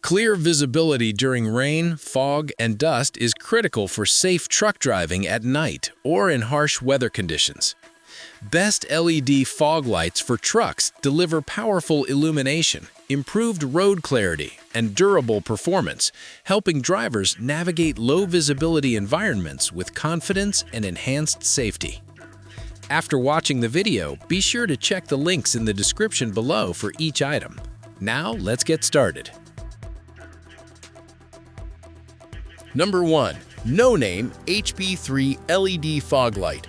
Clear visibility during rain, fog, and dust is critical for safe truck driving at night or in harsh weather conditions. Best LED fog lights for trucks deliver powerful illumination, improved road clarity, and durable performance, helping drivers navigate low-visibility environments with confidence and enhanced safety. After watching the video, be sure to check the links in the description below for each item. Now, let's get started. Number 1. NoEnName HB3 LED Fog Light.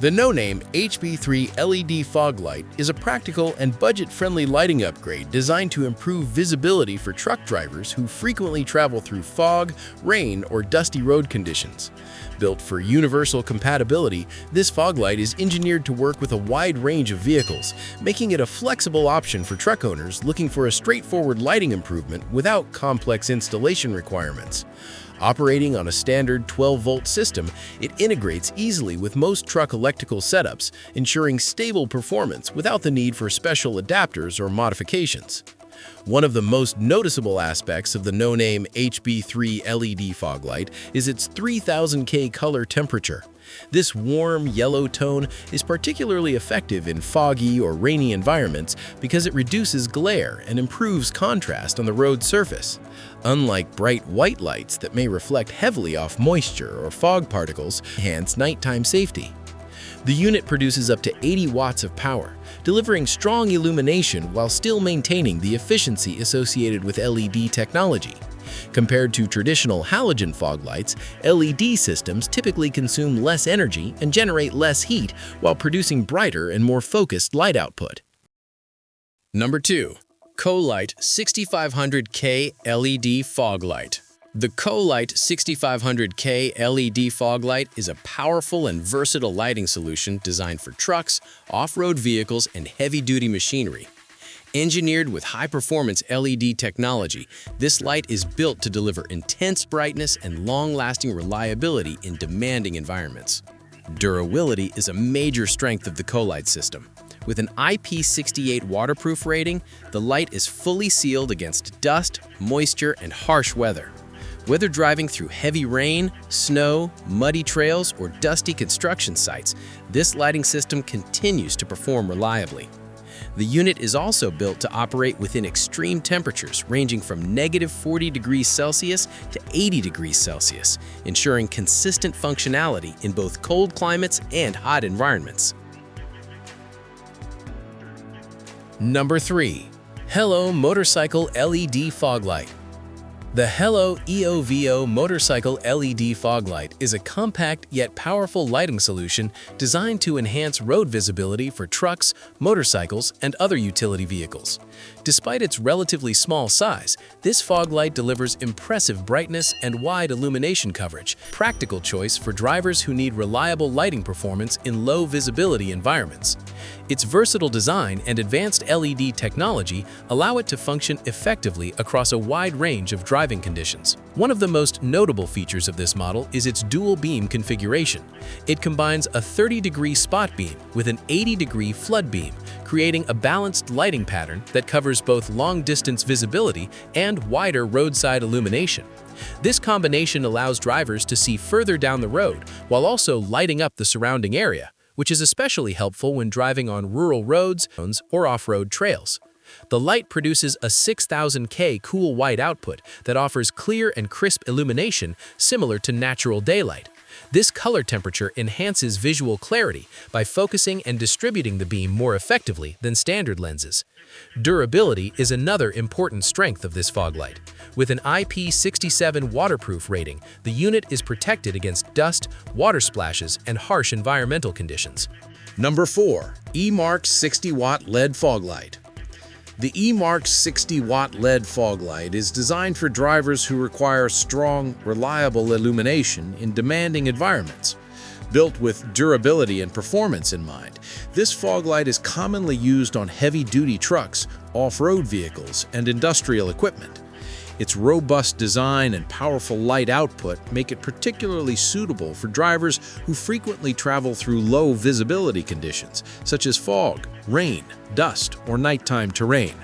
The NoEnName HB3 LED Fog Light is a practical and budget-friendly lighting upgrade designed to improve visibility for truck drivers who frequently travel through fog, rain, or dusty road conditions. Built for universal compatibility, this fog light is engineered to work with a wide range of vehicles, making it a flexible option for truck owners looking for a straightforward lighting improvement without complex installation requirements. Operating on a standard 12-volt system, it integrates easily with most truck electrical setups, ensuring stable performance without the need for special adapters or modifications. One of the most noticeable aspects of the NoEnName HB3 LED fog light is its 3000 K color temperature. This warm yellow tone is particularly effective in foggy or rainy environments because it reduces glare and improves contrast on the road surface. Unlike bright white lights that may reflect heavily off moisture or fog particles, enhance nighttime safety. The unit produces up to 80 watts of power, delivering strong illumination while still maintaining the efficiency associated with LED technology. Compared to traditional halogen fog lights, LED systems typically consume less energy and generate less heat while producing brighter and more focused light output. Number 2. CoLight 6500K LED Fog Light. The CoLight 6500K LED fog light is a powerful and versatile lighting solution designed for trucks, off-road vehicles, and heavy-duty machinery. Engineered with high-performance LED technology, this light is built to deliver intense brightness and long-lasting reliability in demanding environments. Durability is a major strength of the CoLight system. With an IP68 waterproof rating, the light is fully sealed against dust, moisture, and harsh weather. Whether driving through heavy rain, snow, muddy trails, or dusty construction sites, this lighting system continues to perform reliably. The unit is also built to operate within extreme temperatures ranging from -40 degrees Celsius to 80 degrees Celsius, ensuring consistent functionality in both cold climates and hot environments. Number 3. Hello Motorcycle LED Fog Light. The Hello NAOEVO Motorcycle LED Fog Light is a compact yet powerful lighting solution designed to enhance road visibility for trucks, motorcycles, and other utility vehicles. Despite its relatively small size, this fog light delivers impressive brightness and wide illumination coverage, practical choice for drivers who need reliable lighting performance in low visibility environments. Its versatile design and advanced LED technology allow it to function effectively across a wide range of driving conditions. One of the most notable features of this model is its dual beam configuration. It combines a 30-degree spot beam with an 80-degree flood beam, creating a balanced lighting pattern that covers both long-distance visibility and wider roadside illumination. This combination allows drivers to see further down the road while also lighting up the surrounding area, which is especially helpful when driving on rural roads or off-road trails. The light produces a 6000 K cool white output that offers clear and crisp illumination similar to natural daylight. This color temperature enhances visual clarity by focusing and distributing the beam more effectively than standard lenses. Durability is another important strength of this fog light. With an IP67 waterproof rating, the unit is protected against dust, water splashes, and harsh environmental conditions. Number 4. EMARK 60-watt LED Fog Light. The EMARK 60-watt LED fog light is designed for drivers who require strong, reliable illumination in demanding environments. Built with durability and performance in mind, this fog light is commonly used on heavy-duty trucks, off-road vehicles, and industrial equipment. Its robust design and powerful light output make it particularly suitable for drivers who frequently travel through low visibility conditions, such as fog, rain, dust, or nighttime terrain.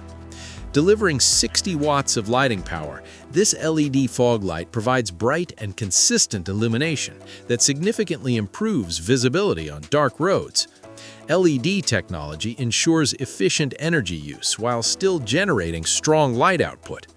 Delivering 60 watts of lighting power, this LED fog light provides bright and consistent illumination that significantly improves visibility on dark roads. LED technology ensures efficient energy use while still generating strong light output.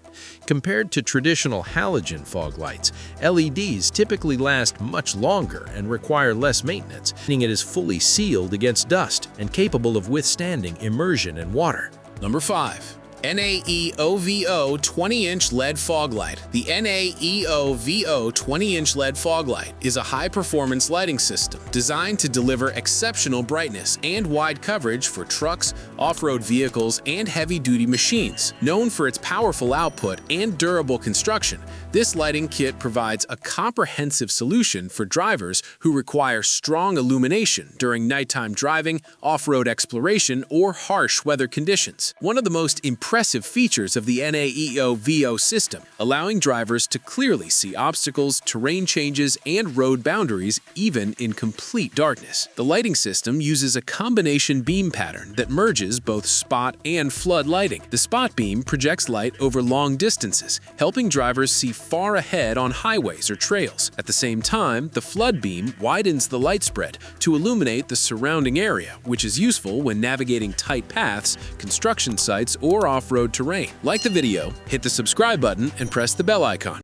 Compared to traditional halogen fog lights, LEDs typically last much longer and require less maintenance, meaning it is fully sealed against dust and capable of withstanding immersion in water. Number 5. NAOEVO 20-inch LED fog light. The NAOEVO 20-inch LED fog light is a high-performance lighting system designed to deliver exceptional brightness and wide coverage for trucks, off-road vehicles, and heavy-duty machines. Known for its powerful output and durable construction, this lighting kit provides a comprehensive solution for drivers who require strong illumination during nighttime driving, off-road exploration, or harsh weather conditions. One of the most impressive features of the NAOEVO system, allowing drivers to clearly see obstacles, terrain changes, and road boundaries even in complete darkness. The lighting system uses a combination beam pattern that merges both spot and flood lighting. The spot beam projects light over long distances, helping drivers see far ahead on highways or trails. At the same time, the flood beam widens the light spread to illuminate the surrounding area, which is useful when navigating tight paths, construction sites, or off-road terrain. Like the video, hit the subscribe button, and press the bell icon.